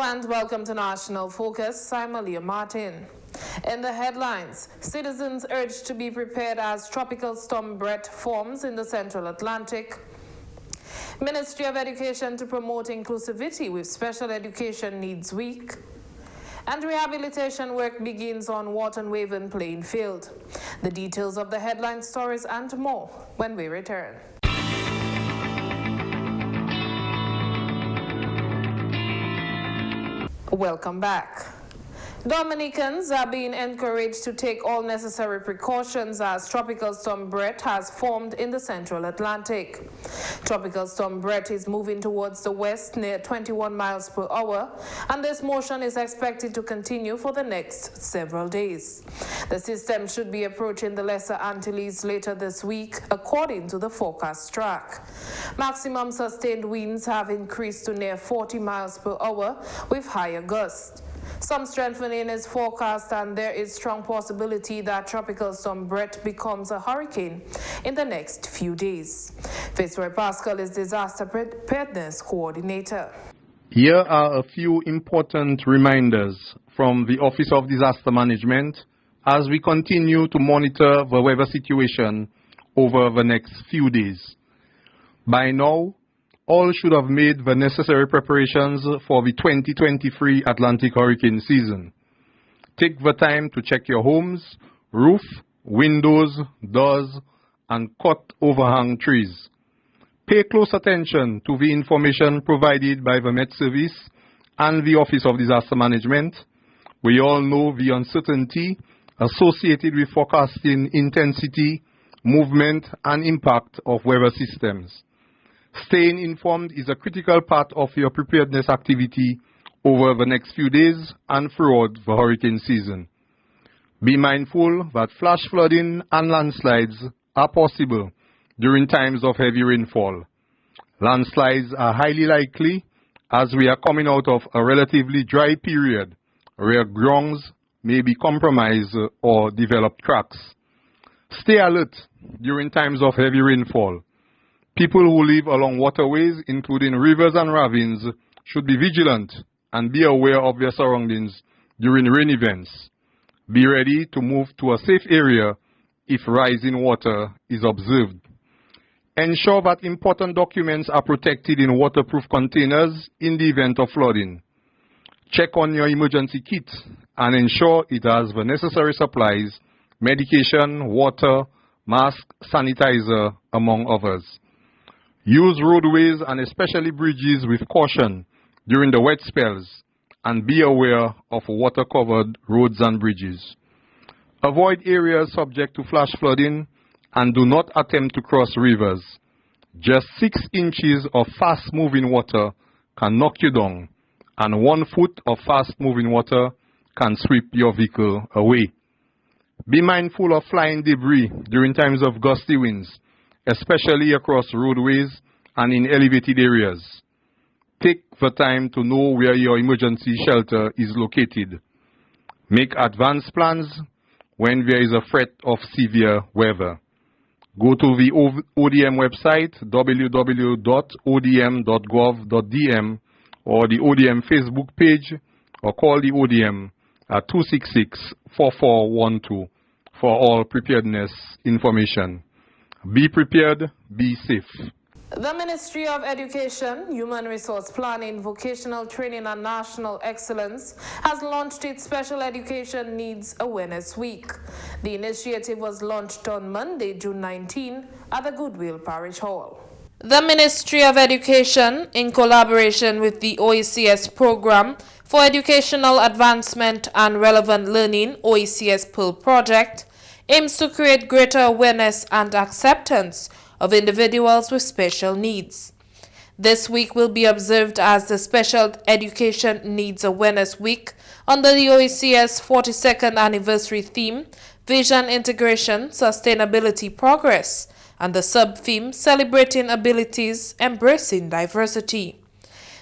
and welcome to National Focus. I'm Malia Martin. In the headlines, citizens urged to be prepared as Tropical Storm Brett forms in the Central Atlantic. Ministry of Education to promote inclusivity with Special Education Needs Week. And rehabilitation work begins on Wharton Waven playing field. The details of the headline stories and more when we return. Welcome back. Dominicans are being encouraged to take all necessary precautions as Tropical Storm Brett has formed in the Central Atlantic. Tropical Storm Brett is moving towards the west near 21 miles per hour, and this motion is expected to continue for the next several days. The system should be approaching the Lesser Antilles later this week, according to the forecast track. Maximum sustained winds have increased to near 40 miles per hour with higher gusts. Some strengthening is forecast, and there is strong possibility that Tropical Storm Brett becomes a hurricane in the next few days. Fitzroy Pascal is Disaster Preparedness Coordinator. Here are a few important reminders from the Office of Disaster Management as we continue to monitor the weather situation over the next few days. By now, all should have made the necessary preparations for the 2023 Atlantic hurricane season. Take the time to check your homes, roof, windows, doors, and cut overhang trees. Pay close attention to the information provided by the Met Service and the Office of Disaster Management. We all know the uncertainty associated with forecasting intensity, movement, and impact of weather systems. Staying informed is a critical part of your preparedness activity over the next few days and throughout the hurricane season. Be mindful that flash flooding and landslides are possible during times of heavy rainfall. Landslides are highly likely as we are coming out of a relatively dry period where grounds may be compromised or develop cracks. Stay alert during times of heavy rainfall. People who live along waterways, including rivers and ravines, should be vigilant and be aware of their surroundings during rain events. Be ready to move to a safe area if rising water is observed. Ensure that important documents are protected in waterproof containers in the event of flooding. Check on your emergency kit and ensure it has the necessary supplies, medication, water, mask, sanitizer, among others. Use roadways and especially bridges with caution during the wet spells and be aware of water-covered roads and bridges. Avoid areas subject to flash flooding and do not attempt to cross rivers. Just 6 inches of fast-moving water can knock you down, and 1 foot of fast-moving water can sweep your vehicle away. Be mindful of flying debris during times of gusty winds, especially across roadways and in elevated areas. Take the time to know where your emergency shelter is located. Make advanced plans when there is a threat of severe weather. Go to the ODM website, www.odm.gov.dm, or the ODM Facebook page, or call the ODM at 266-4412 for all preparedness information. Be prepared, be safe. The Ministry of Education, Human Resource Planning, Vocational Training and National Excellence has launched its Special Education Needs Awareness Week. The initiative was launched on Monday, June 19, at the Goodwill Parish Hall. The Ministry of Education, in collaboration with the OECS Program for Educational Advancement and Relevant Learning, OECS Pearl Project, aims to create greater awareness and acceptance of individuals with special needs. This week will be observed as the Special Education Needs Awareness Week under the OECS 42nd anniversary theme, Vision, Integration, Sustainability, Progress, and the sub-theme, Celebrating Abilities, Embracing Diversity.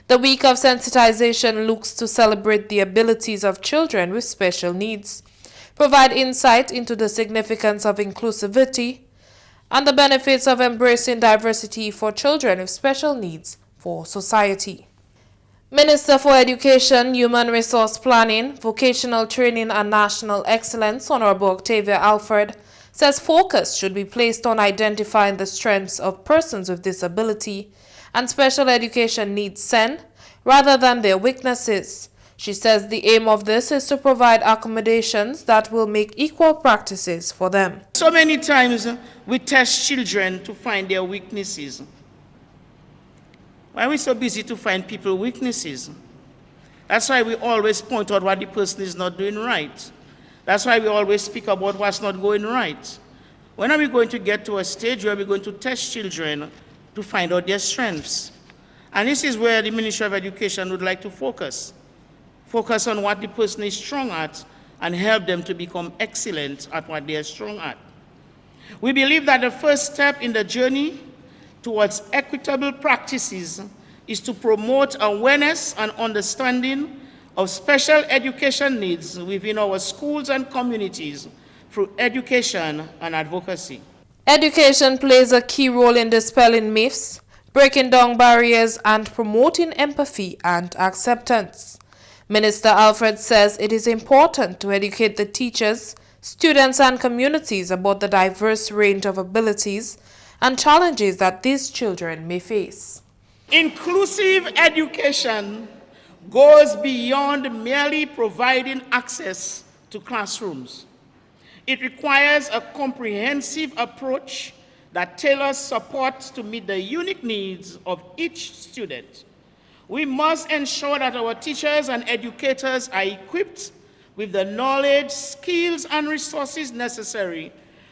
The week of sensitization looks to celebrate the abilities of children with special needs, provide insight into the significance of inclusivity, and the benefits of embracing diversity for children with special needs for society. Minister for Education, Human Resource Planning, Vocational Training and National Excellence, Honorable Octavia Alfred, says focus should be placed on identifying the strengths of persons with disability and special education needs SEN rather than their weaknesses. She says the aim of this is to provide accommodations that will make equal practices for them. So many times we test children to find their weaknesses. Why are we so busy to find people's weaknesses? That's why we always point out what the person is not doing right. That's why we always speak about what's not going right. When are we going to get to a stage where we're going to test children to find out their strengths? And this is where the Ministry of Education would like to focus. Focus on what the person is strong at and help them to become excellent at what they are strong at. We believe that the first step in the journey towards equitable practices is to promote awareness and understanding of special education needs within our schools and communities through education and advocacy. Education plays a key role in dispelling myths, breaking down barriers, and promoting empathy and acceptance. Minister Alfred says it is important to educate the teachers, students, and communities about the diverse range of abilities and challenges that these children may face. Inclusive education goes beyond merely providing access to classrooms. It requires a comprehensive approach that tailors support to meet the unique needs of each student. We must ensure that our teachers and educators are equipped with the knowledge, skills, and resources necessary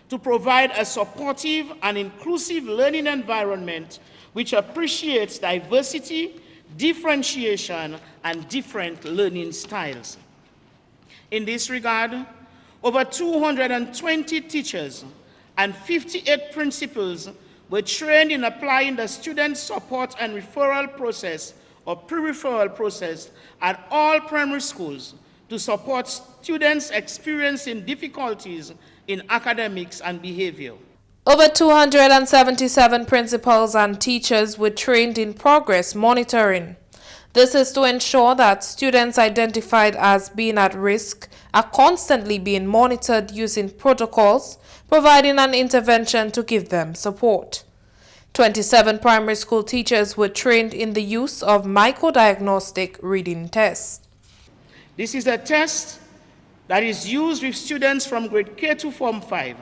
to provide a supportive and inclusive learning environment which appreciates diversity, differentiation, and different learning styles. In this regard, over 220 teachers and 58 principals were trained in applying the student support and referral process or pre-referral process at all primary schools to support students experiencing difficulties in academics and behavior. Over 277 principals and teachers were trained in progress monitoring. This is to ensure that students identified as being at risk are constantly being monitored using protocols, providing an intervention to give them support. 27 primary school teachers were trained in the use of microdiagnostic reading tests. This is a test that is used with students from grade K to Form 5.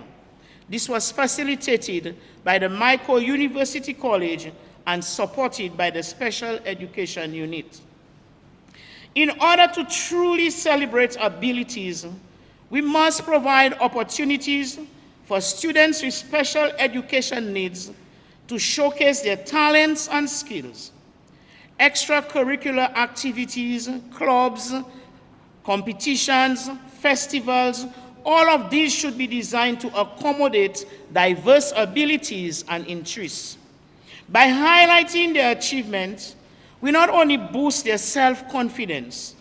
This was facilitated by the Micro University College and supported by the Special Education Unit. In order to truly celebrate abilities, we must provide opportunities for students with special education needs to showcase their talents and skills. Extracurricular activities, clubs, competitions, festivals, all of these should be designed to accommodate diverse abilities and interests. By highlighting their achievements, we not only boost their self-confidence,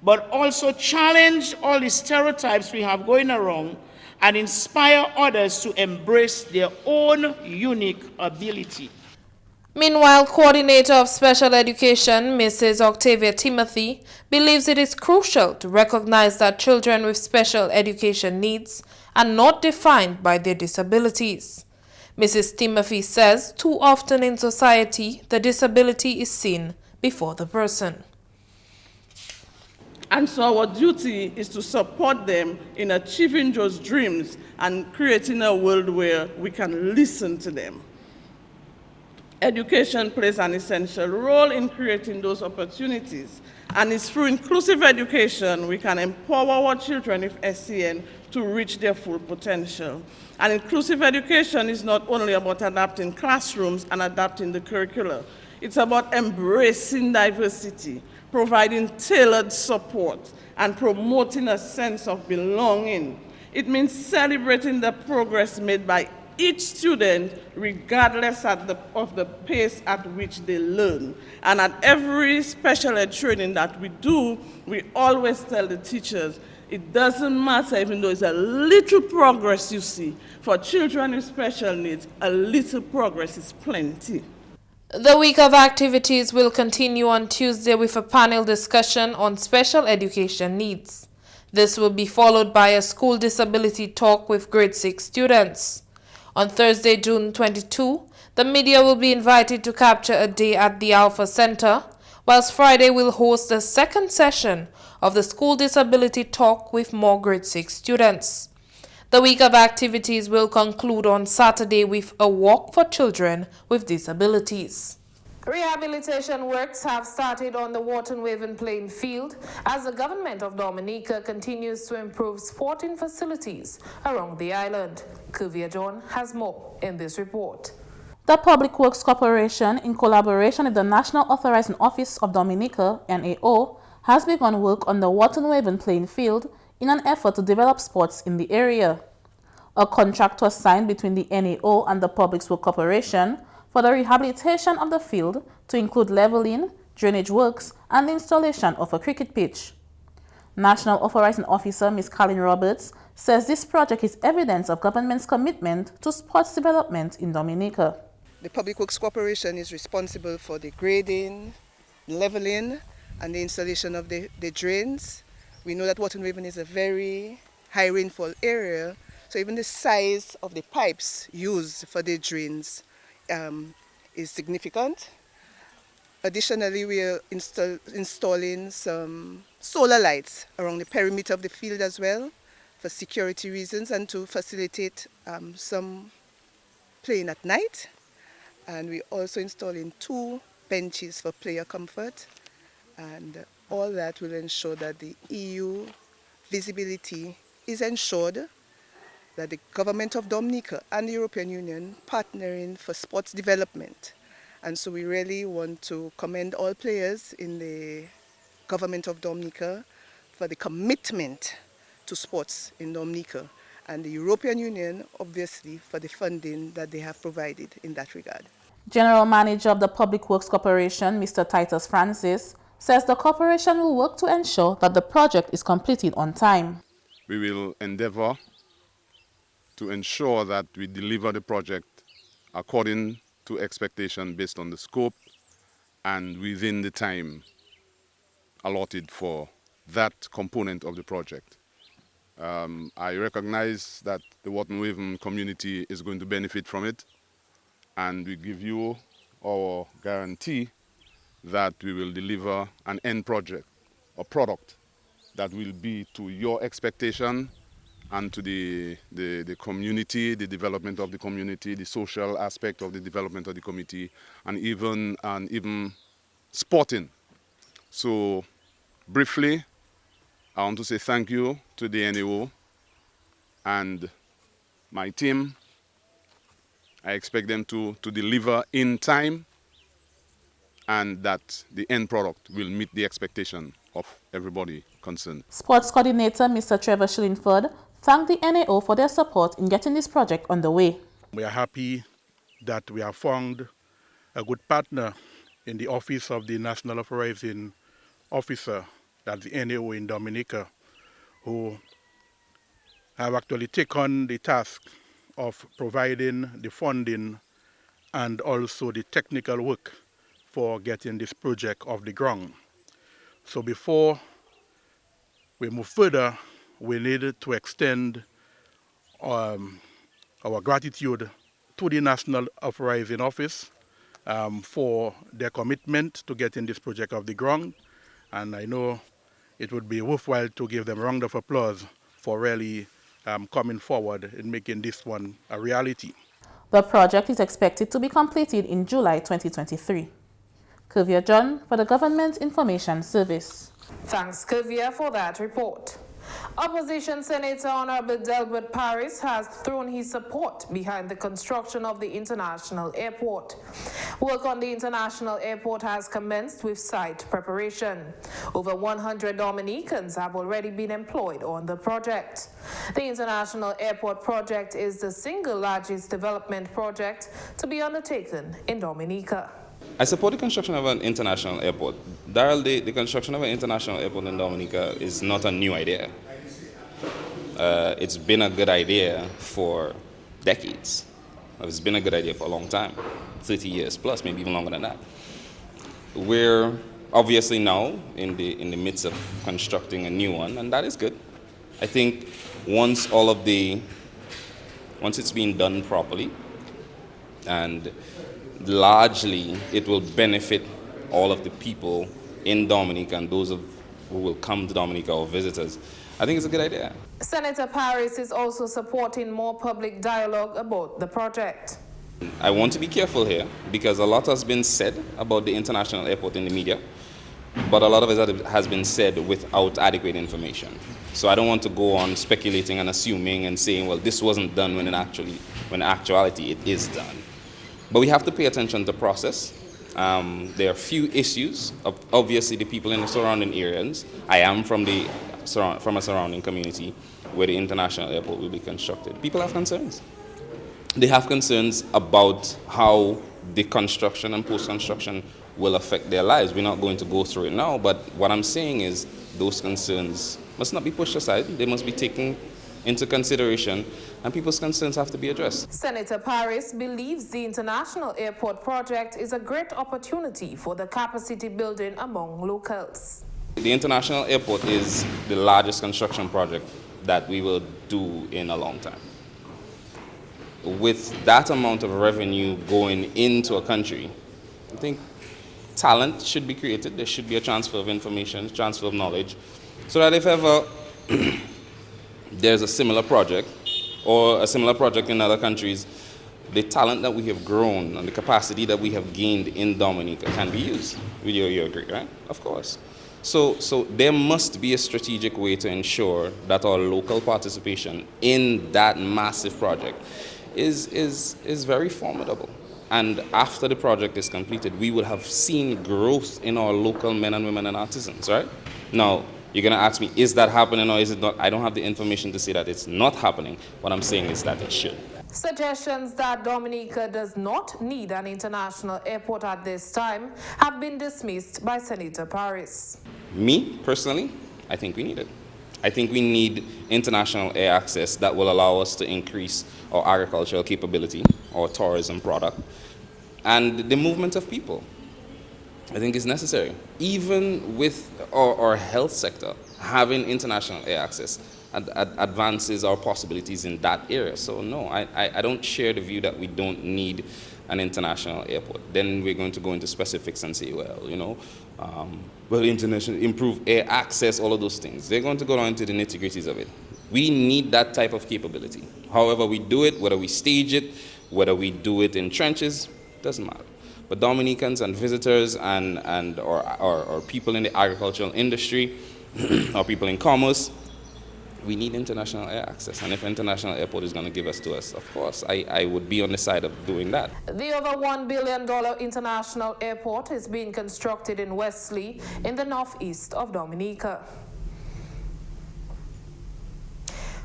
but also challenge all the stereotypes we have going around and inspire others to embrace their own unique ability. Meanwhile, Coordinator of Special Education, Mrs. Octavia Timothy, believes it is crucial to recognize that children with special education needs are not defined by their disabilities. Mrs. Timothy says too often in society, the disability is seen before the person. And so our duty is to support them in achieving those dreams and creating a world where we can listen to them. Education plays an essential role in creating those opportunities, and it's through inclusive education we can empower our children with SCN to reach their full potential. And inclusive education is not only about adapting classrooms and adapting the curricula. It's about embracing diversity, providing tailored support, and promoting a sense of belonging. It means celebrating the progress made by each student, regardless of the pace at which they learn. And at every special ed training that we do, we always tell the teachers, it doesn't matter even though it's a little progress you see. For children with special needs, a little progress is plenty. The week of activities will continue on Tuesday with a panel discussion on special education needs. This will be followed by a school disability talk with grade 6 students. On Thursday, June 22, the media will be invited to capture a day at the Alpha Center, whilst Friday will host the second session of the school disability talk with more grade 6 students. The week of activities will conclude on Saturday with a walk for children with disabilities. Rehabilitation works have started on the Waterwaven playing field as the government of Dominica continues to improve sporting facilities around the island. Kuvia John has more in this report. The Public Works Corporation, in collaboration with the National Authorizing Office of Dominica, NAO, has begun work on the Waterwaven playing field in an effort to develop sports in the area. A contract was signed between the NAO and the Public Works Corporation for the rehabilitation of the field to include leveling, drainage works, and the installation of a cricket pitch. National Authorizing Officer Ms. Colleen Roberts says this project is evidence of government's commitment to sports development in Dominica. The Public Works Corporation is responsible for the grading, leveling, and the installation of the drains. We know that Waterwaven is a very high rainfall area, so even the size of the pipes used for the drains is significant. Additionally, we are installing some solar lights around the perimeter of the field as well for security reasons and to facilitate some playing at night. And we're also installing 2 benches for player comfort, and all that will ensure that the EU visibility is ensured, that the government of Dominica and the European Union partnering for sports development. And so we really want to commend all players in the government of Dominica for the commitment to sports in Dominica, and the European Union, obviously, for the funding that they have provided in that regard. General Manager of the Public Works Corporation, Mr. Titus Francis, says the corporation will work to ensure that the project is completed on time. We will endeavor to ensure that we deliver the project according to expectation based on the scope and within the time allotted for that component of the project. I recognize that the Waterwaven community is going to benefit from it, and we give you our guarantee that we will deliver an end project, a product that will be to your expectation and to the community, the development of the community, the social aspect of the development of the community, and even sporting. So briefly, I want to say thank you to the NAO and my team. I expect them to deliver in time, and that the end product will meet the expectation of everybody concerned. Sports Coordinator Mr. Trevor Shillingford thanked the NAO for their support in getting this project underway. We are happy that we have found a good partner in the Office of the National Authorizing Officer, that's the NAO in Dominica, who have actually taken the task of providing the funding and also the technical work for getting this project off the ground. So before we move further, we need to extend our gratitude to the National Authorizing Office for their commitment to getting this project off the ground. And I know it would be worthwhile to give them a round of applause for really coming forward and making this one a reality. The project is expected to be completed in July 2023. Kuvia John for the Government Information Service. Thanks, Kuvia, for that report. Opposition Senator Honorable Delbert Paris has thrown his support behind the construction of the international airport. Work on the international airport has commenced with site preparation. Over 100 Dominicans have already been employed on the project. The international airport project is the single largest development project to be undertaken in Dominica. I support the construction of an international airport. Daryl, the construction of an international airport in Dominica is not a new idea. It's been a good idea for decades. It's been a good idea for a long time, 30 years plus, maybe even longer than that. We're obviously now in the midst of constructing a new one, and that is good. I think once it's being done properly, and largely it will benefit all of the people in Dominica and those who will come to Dominica or visitors, I think it's a good idea. Senator Paris is also supporting more public dialogue about the project. I want to be careful here because a lot has been said about the international airport in the media, but a lot of it has been said without adequate information. So I don't want to go on speculating and assuming and saying, well, this wasn't done when in actuality it is done. But we have to pay attention to process. There are few issues. Obviously, the people in the surrounding areas. I am from a surrounding community where the international airport will be constructed. People have concerns. They have concerns about how the construction and post-construction will affect their lives. We're not going to go through it now, but what I'm saying is those concerns must not be pushed aside. They must be taken into consideration, and people's concerns have to be addressed. Senator Paris believes the international airport project is a great opportunity for the capacity building among locals. The international airport is the largest construction project that we will do in a long time. With that amount of revenue going into a country, I think talent should be created. There should be a transfer of information, transfer of knowledge, so that if ever there's a similar project or a similar project in other countries, the talent that we have grown and the capacity that we have gained in Dominica can be used. You agree, right? Of course. So there must be a strategic way to ensure that our local participation in that massive project is very formidable. And after the project is completed, we will have seen growth in our local men and women and artisans, right? Now, you're going to ask me, is that happening or is it not? I don't have the information to say that it's not happening. What I'm saying is that it should. Suggestions that Dominica does not need an international airport at this time have been dismissed by Senator Paris. Me, personally, I think we need it. I think we need international air access that will allow us to increase our agricultural capability, our tourism product, and the movement of people. I think it's necessary. Even with our health sector, having international air access advances our possibilities in that area. So no, I don't share the view that we don't need an international airport. Then we're going to go into specifics and say, well, international, improve air access, all of those things. They're going to go down into the nitty-gritties of it. We need that type of capability. However we do it, whether we stage it, whether we do it in trenches, doesn't matter. But Dominicans and visitors or people in the agricultural industry or people in commerce, we need international air access. And if international airport is going to give us to us, of course, I would be on the side of doing that. The over $1 billion international airport is being constructed in Wesley in the northeast of Dominica.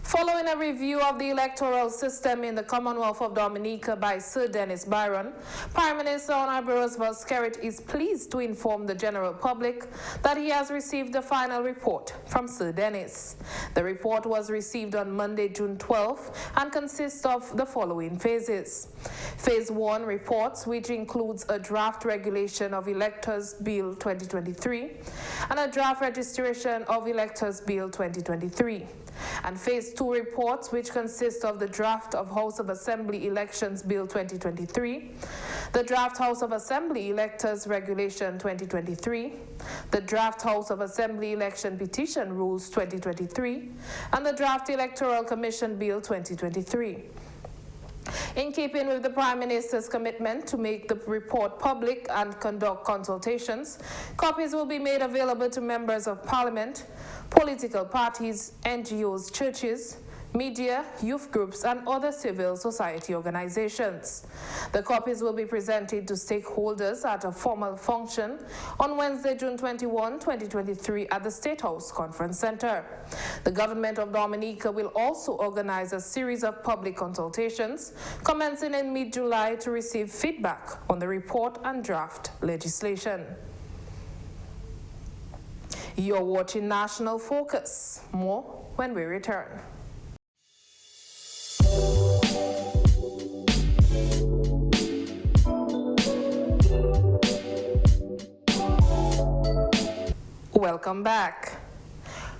Following a review of the electoral system in the Commonwealth of Dominica by Sir Dennis Byron, Prime Minister Honorable Roosevelt Skerrit is pleased to inform the general public that he has received the final report from Sir Dennis. The report was received on Monday, June 12th, and consists of the following phases. Phase 1 reports, which includes a draft regulation of Electors Bill 2023 and a draft registration of Electors Bill 2023. And Phase 2 reports, which consist of the draft of House of Assembly Elections Bill 2023, the draft House of Assembly Electors Regulation 2023, the draft House of Assembly Election Petition Rules 2023, and the draft Electoral Commission Bill 2023. In keeping with the Prime Minister's commitment to make the report public and conduct consultations, copies will be made available to members of Parliament, political parties, NGOs, churches, media, youth groups, and other civil society organizations. The copies will be presented to stakeholders at a formal function on Wednesday, June 21, 2023 at the State House Conference Center. The government of Dominica will also organize a series of public consultations commencing in mid-July to receive feedback on the report and draft legislation. You're watching National Focus. More when we return. Welcome back.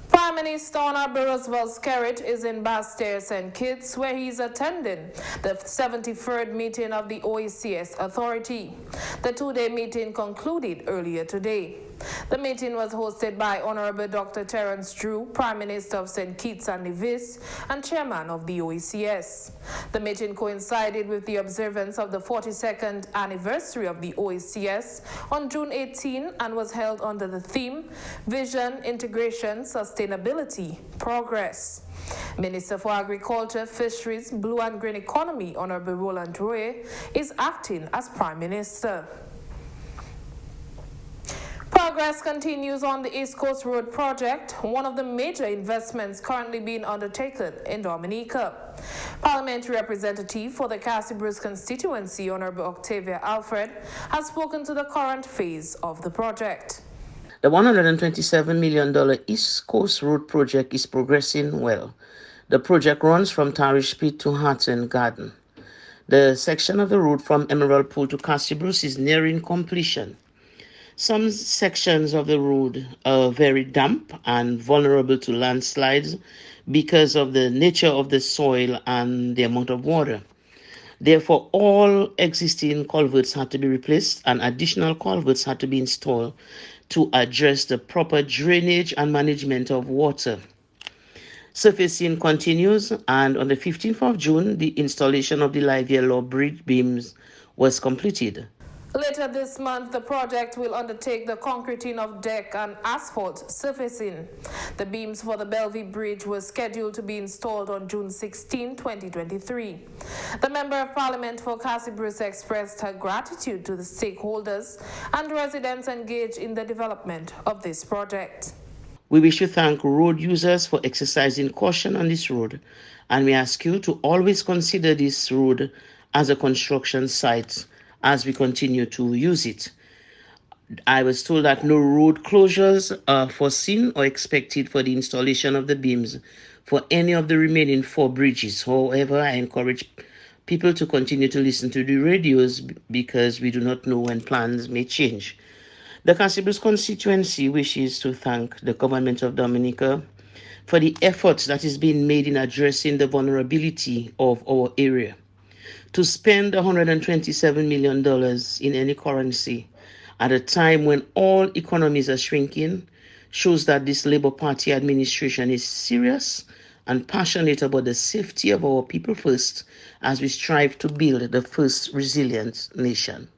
Prime Minister Honorable Roosevelt Skerrit is in Basse-Terre St. Kitts, where he is attending the 73rd meeting of the OECS Authority. The two-day meeting concluded earlier today. The meeting was hosted by Honorable Dr. Terence Drew, Prime Minister of St. Kitts and Nevis and Chairman of the OECS. The meeting coincided with the observance of the 42nd anniversary of the OECS on June 18 and was held under the theme Vision, Integration, Sustainability, Progress. Minister for Agriculture, Fisheries, Blue and Green Economy, Honorable Roland Roye, is acting as Prime Minister. Progress continues on the East Coast Road project, one of the major investments currently being undertaken in Dominica. Parliamentary representative for the Cassie Bruce constituency, Honorable Octavia Alfred, has spoken to the current phase of the project. The $127 million East Coast Road project is progressing well. The project runs from Tarish Pit to Hatton Garden. The section of the road from Emerald Pool to Cassie Bruce is nearing completion. Some sections of the road are very damp and vulnerable to landslides because of the nature of the soil and the amount of water. Therefore, all existing culverts had to be replaced and additional culverts had to be installed to address the proper drainage and management of water. Surfacing continues, and on the 15th of June, the installation of the live yellow bridge beams was completed. Later this month, the project will undertake the concreting of deck and asphalt surfacing. The beams for the Bellevue Bridge were scheduled to be installed on June 16, 2023. The Member of Parliament for Cassie Bruce expressed her gratitude to the stakeholders and residents engaged in the development of this project. We wish to thank road users for exercising caution on this road, and we ask you to always consider this road as a construction site as we continue to use it. I was told that no road closures are foreseen or expected for the installation of the beams for any of the remaining 4 bridges. However, I encourage people to continue to listen to the radios because we do not know when plans may change. The Cassie Bruce constituency wishes to thank the government of Dominica for the efforts that is being made in addressing the vulnerability of our area. To spend $127 million in any currency at a time when all economies are shrinking shows that this Labour Party administration is serious and passionate about the safety of our people first as we strive to build the first resilient nation.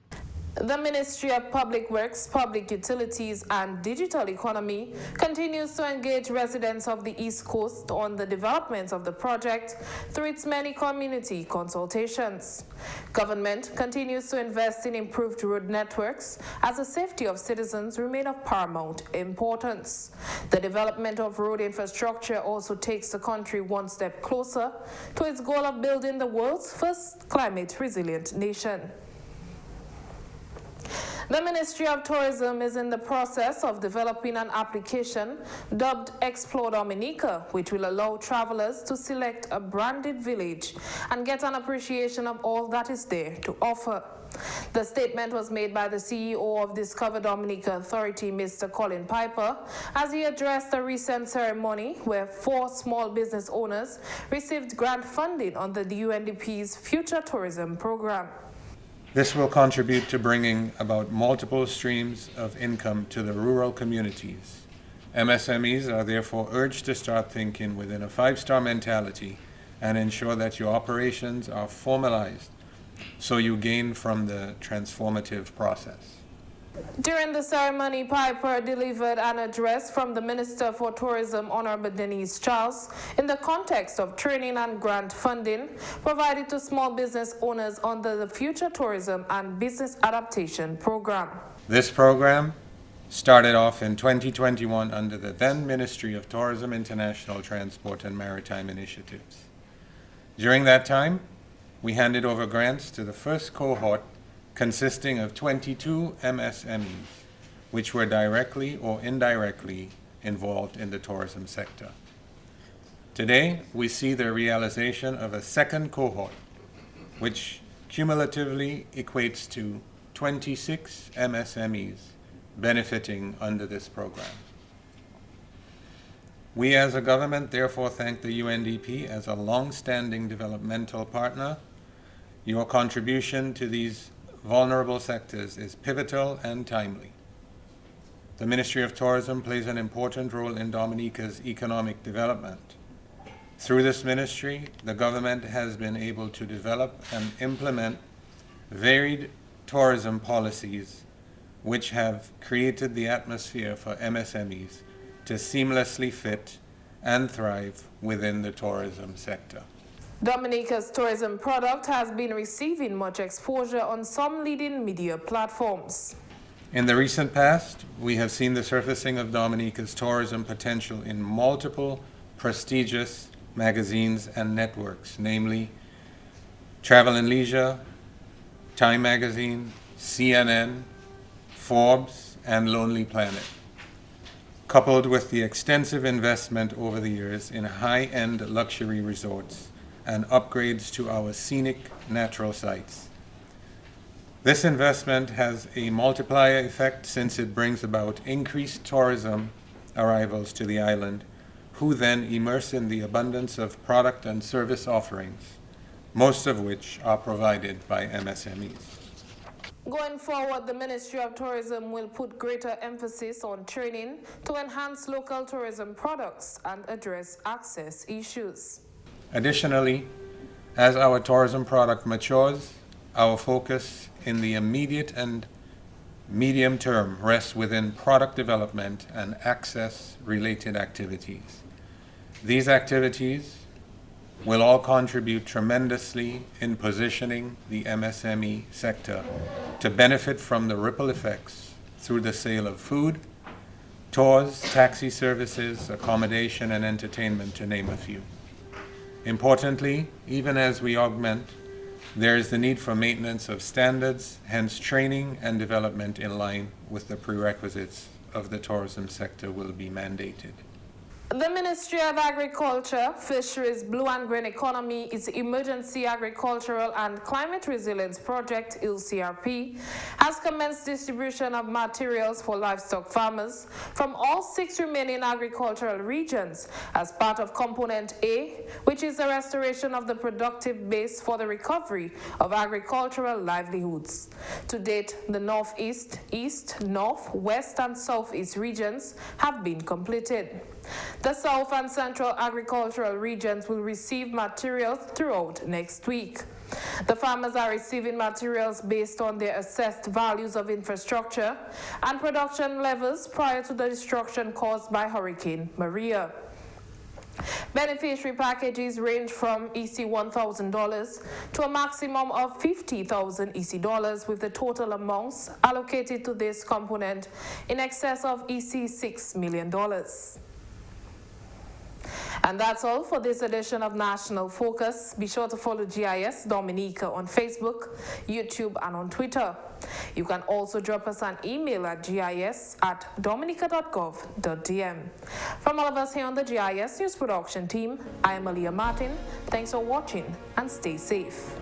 The Ministry of Public Works, Public Utilities and Digital Economy continues to engage residents of the East Coast on the development of the project through its many community consultations. Government continues to invest in improved road networks as the safety of citizens remain of paramount importance. The development of road infrastructure also takes the country one step closer to its goal of building the world's first climate-resilient nation. The Ministry of Tourism is in the process of developing an application dubbed Explore Dominica, which will allow travelers to select a branded village and get an appreciation of all that is there to offer. The statement was made by the CEO of Discover Dominica Authority, Mr. Colin Piper, as he addressed a recent ceremony where 4 small business owners received grant funding under the UNDP's Future Tourism Program. This will contribute to bringing about multiple streams of income to the rural communities. MSMEs are therefore urged to start thinking within a 5-star mentality and ensure that your operations are formalized so you gain from the transformative process. During the ceremony, Piper delivered an address from the Minister for Tourism, Honorable Denise Charles, in the context of training and grant funding provided to small business owners under the Future Tourism and Business Adaptation Program. This program started off in 2021 under the then Ministry of Tourism, International Transport and Maritime Initiatives. During that time, we handed over grants to the first cohort consisting of 22 MSMEs, which were directly or indirectly involved in the tourism sector. Today, we see the realization of a second cohort, which cumulatively equates to 26 MSMEs benefiting under this program. We as a government therefore thank the UNDP as a long-standing developmental partner. Your contribution to these vulnerable sectors is pivotal and timely. The Ministry of Tourism plays an important role in Dominica's economic development. Through this ministry, the government has been able to develop and implement varied tourism policies which have created the atmosphere for MSMEs to seamlessly fit and thrive within the tourism sector. Dominica's tourism product has been receiving much exposure on some leading media platforms. In the recent past, we have seen the surfacing of Dominica's tourism potential in multiple prestigious magazines and networks, namely Travel and Leisure, Time Magazine, CNN, Forbes, and Lonely Planet, coupled with the extensive investment over the years in high-end luxury resorts and upgrades to our scenic natural sites. This investment has a multiplier effect since it brings about increased tourism arrivals to the island, who then immerse in the abundance of product and service offerings, most of which are provided by MSMEs. Going forward, the Ministry of Tourism will put greater emphasis on training to enhance local tourism products and address access issues. Additionally, as our tourism product matures, our focus in the immediate and medium term rests within product development and access-related activities. These activities will all contribute tremendously in positioning the MSME sector to benefit from the ripple effects through the sale of food, tours, taxi services, accommodation, and entertainment, to name a few. Importantly, even as we augment, there is the need for maintenance of standards, hence training and development in line with the prerequisites of the tourism sector will be mandated. The Ministry of Agriculture, Fisheries, Blue and Green Economy, its Emergency Agricultural and Climate Resilience Project, ELCRP, has commenced distribution of materials for livestock farmers from all 6 remaining agricultural regions as part of Component A, which is the restoration of the productive base for the recovery of agricultural livelihoods. To date, the Northeast, East, North, West, and Southeast regions have been completed. The South and Central agricultural regions will receive materials throughout next week. The farmers are receiving materials based on their assessed values of infrastructure and production levels prior to the destruction caused by Hurricane Maria. Beneficiary packages range from EC $1,000 to a maximum of $50,000 EC, with the total amounts allocated to this component in excess of EC $6 million. And that's all for this edition of National Focus. Be sure to follow GIS Dominica on Facebook, YouTube, and on Twitter. You can also drop us an email at gis@dominica.gov.dm. From all of us here on the GIS News Production team, I am Aliyah Martin. Thanks for watching and stay safe.